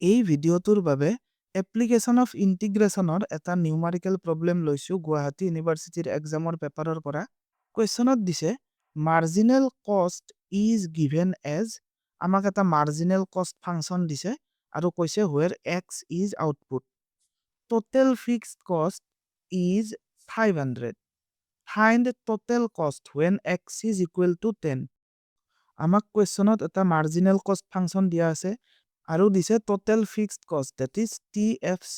এই ভিডিঅ'টোৰ বাবে এপ্লিকেশ্যন অফ ইণ্টিগ্ৰেশ্যনৰ এটা নিউমাৰিকেল প্ৰব্লেম লৈছোঁ গুৱাহাটী ইউনিভাৰ্চিটিৰ এক্সামৰ পেপাৰৰ পৰা। কুৱেশ্যনত দিছে মাৰ্জিনেল কষ্ট ইজ গিভেন এজ, আমাক এটা মাৰ্জিনেল কষ্ট ফাংচন দিছে আৰু কৈছে where x is output. Total fixed কষ্ট ইজ 500. ফাইণ্ড টোটেল কষ্ট when x is equal to 10. আমাক কুৱেশ্যনত এটা মাৰ্জিনেল কষ্ট ফাংচন দিয়া আছে আৰু দিছে টোটেল ফিক্সড কষ্ট, that is TFC.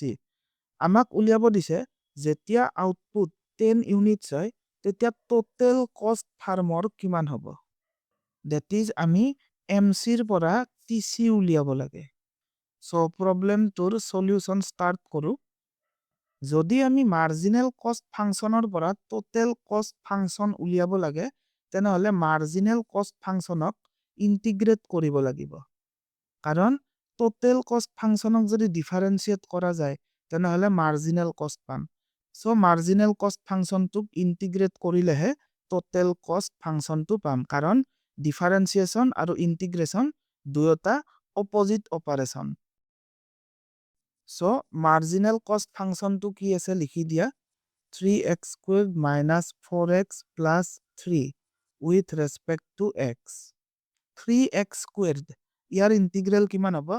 আমাক উলিয়াব দিছে যেতিয়া আউটপুট 10 ইউনিটছ হয় তেতিয়া টোটেল কষ্ট ফাৰ্মৰ কিমান হ'ব। that is আমি MCৰ পৰা TC উলিয়াব লাগে। সো প্ৰব্লেমটোৰ সলিউশ্যন ষ্টাৰ্ট কৰোঁ। যদি আমি মাৰ্জিনেল কষ্ট ফাংচনৰ পৰা টোটেল কষ্ট ফাংচন উলিয়াব লাগে তেনেহ'লে মাৰ্জিনেল কষ্ট ফাংচনক ইন্টিগ্ৰেট কৰিব লাগিব। কাৰণ টোটেল কষ্ট ফাংচনক যদি ডিফাৰেন্সিয়েট কৰা যায় তেনেহ'লে মাৰ্জিনেল কষ্ট পাম। সো মাৰ্জিনেল কষ্ট ফাংচনটোক ইন্টিগ্ৰেট কৰিলেহে টোটেল কষ্ট ফাংচনটো পাম, কাৰণ ডিফাৰেন্সিয়েশ্যন আৰু ইন্টিগ্ৰেশ্যন দুয়োটা অপজিট অপাৰেশ্যন। সো মাৰ্জিনেল কষ্ট ফাংচনটো কি আছে লিখি দিয়া, 3x squared minus 4x plus 3 with respect to x. 3x squared, year integral কিমান হ'ব,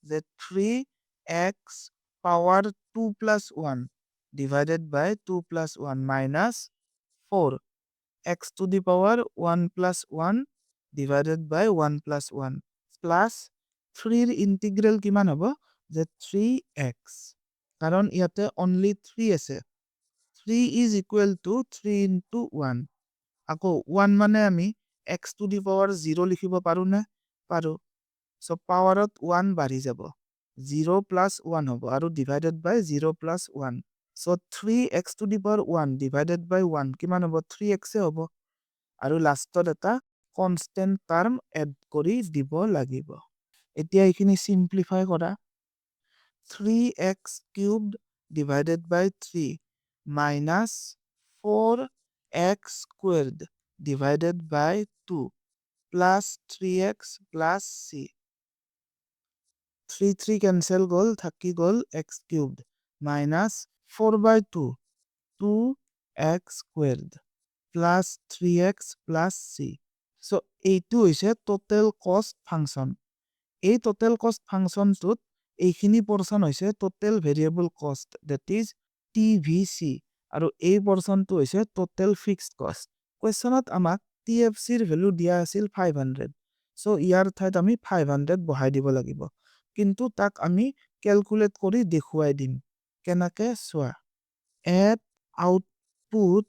যে 3x power 2 plus 1 divided by 2 plus 1 minus 4 x to the power 1 plus 1 divided by 1 plus 1 plus 3 integral কিমান হ'ব, যে 3x, কাৰণ ইয়াতে only 3 আছে। 3 is equal to 3 into 1. আকৌ 1 মানে আমি x to the power 0 লিখিব পাৰো নে, পাৰো। সো পাৱাৰত 1 বাঢ়ি যাব, 0 plus 1 হ'ব আৰু divided by 0 plus 1. So 3x to the power 1 divided by 1 কিমান হ'ব, 3x হ'ব আৰু লাষ্টত এটা কনষ্টেন্ট টাৰ্ম এড কৰি দিব লাগিব। এতিয়া এইখিনি সিম্পলিফাই কৰা, 3x cubed divided by 3 minus 4x squared divided by 2 plus 3x plus c. 3 cancel গ'ল, থাকি গ'ল x cubed minus 4 by 2 2x squared plus 3x plus c. So এইটো হৈছে টোটেল কষ্ট ফাংচন। এই টোটেল কষ্ট ফাংচনটোত এইখিনি পৰ্চন হৈছে টোটেল ভেৰিয়েবল কষ্ট, that is TVC, আৰু এই পৰ্চনটো হৈছে টোটেল ফিক্সড কষ্ট। কুৱেশ্যনত আমাক TFCৰ ভেলু দিয়া আছিল 500। সো ইয়াৰ ঠাইত আমি 500 বহাই দিব লাগিব, কিন্তু তাক আমি ক্যালকুলেট কৰি দেখুৱাই দিম। কেনেকে চোৱা, এট আউটপুট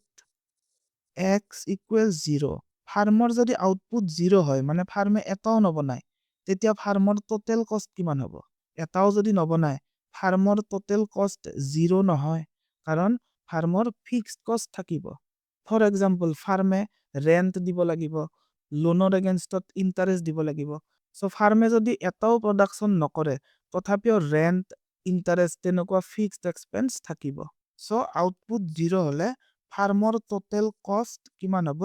x equals 0, ফাৰ্মৰ যদি আউটপুট 0 হয় মানে ফাৰ্মে এটাও নবনায় তেতিয়া ফাৰ্মৰ টোটেল কষ্ট কিমান হ'ব। এটাও যদি নবনায় ফাৰ্মৰ টোটেল কষ্ট 0 নহয়, কাৰণ ফাৰ্মৰ ফিক্সড কষ্ট থাকিব। ফৰ এক্সাম্পল ফাৰ্মে ৰেন্ট দিব লাগিব, লোনৰ এগেইনষ্টত ইণ্টাৰেষ্ট দিব লাগিব। সো ফাৰ্মে যদি এটাও প্ৰডাকশ্যন নকৰে তথাপিও ৰেন্ট, ইণ্টাৰেষ্ট তেনেকুৱা ফিক্সড এক্সপেন্স থাকিব। সো আউটপুট 0 হ'লে ফাৰ্মৰ টোটেল কষ্ট কিমান হ'ব,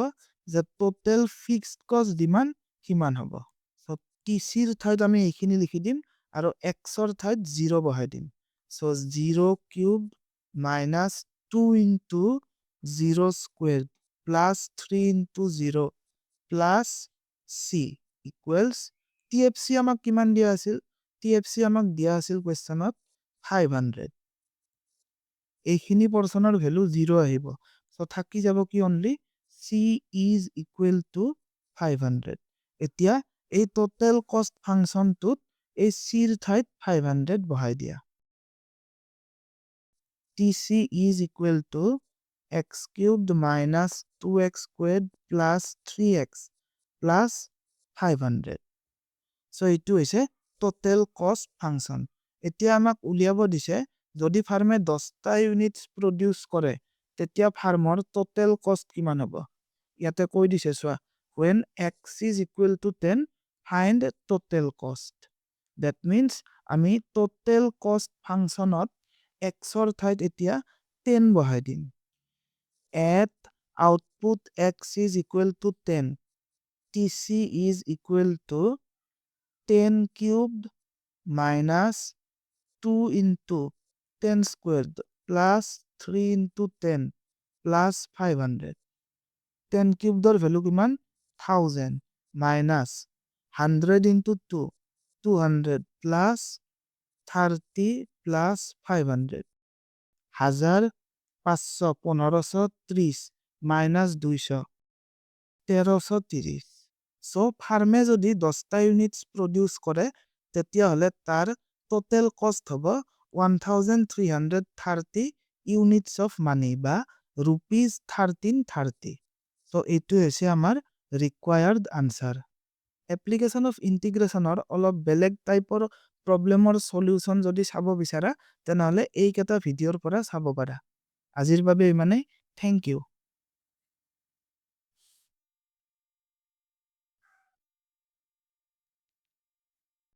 যে টোটেল ফিক্সড কষ্ট যিমান কিমান হ'ব। সো TCৰ ঠাইত আমি এইখিনি লিখি দিম আৰু xৰ ঠাইত 0 বহাই দিম। So 0 cube minus 2 into 0 squared plus 3 into 0 plus c equals TFC আমাক কিমান দিয়া আছিল, TFC আমাক দিয়া আছিল কুৱেশ্যনত 500। এইখিনি পৰ্চনৰ ভেলু 0 আহিব, সো থাকি যাব কি only c is equal to 500। এতিয়া এই টোটেল কষ্ট ফাংচনটোত এই cৰ ঠাইত 500 বহাই দিয়া। TC is equal to x cubed minus 2x squared plus 3x plus 500. So এইটো হৈছে টোটেল কষ্ট ফাংচন। এতিয়া আমাক উলিয়াব দিছে যদি ফাৰ্মে 10টা ইউনিটছ প্ৰডিউস কৰে তেতিয়া ফাৰ্মৰ টোটেল কষ্ট কিমান হ'ব। ইয়াতে কৈ দিছে চোৱা, when x is equal to 10 find total cost. That means আমি টোটেল কষ্ট ফাংচনত xৰ ঠাইত এতিয়া 10 বহাই দিম। at output x is equal to 10, TC is equal to 10 cubed minus 2 into 10 squared plus 3 into 10 plus 500. 10 cubed value kiman 1000 minus 100 into 2 200 plus 30 plus 500 1530 minus 200 1330. So ফার্মে যদি 10টা ইউনিটস প্রডিউস করে তেতিয়া হলে তার টোটাল কস্ট হবে 1330 ইউনিটস অফ মানি বা rupees 1330. So এইটো হৈছে আমাৰ ৰিকুৱায়াৰ্ড আনসাৰ। এপ্লিকেশন অফ ইন্টিগ্ৰেশনৰ অলপ বেলেগ টাইপৰ প্ৰব্লেমৰ সলিউশন যদি চাব বিচাৰা তেনেহলে এই কেটা ভিডিঅ'ৰ পৰা চাব পাৰা। আজিৰ বাবে ইমানেই। Thank U.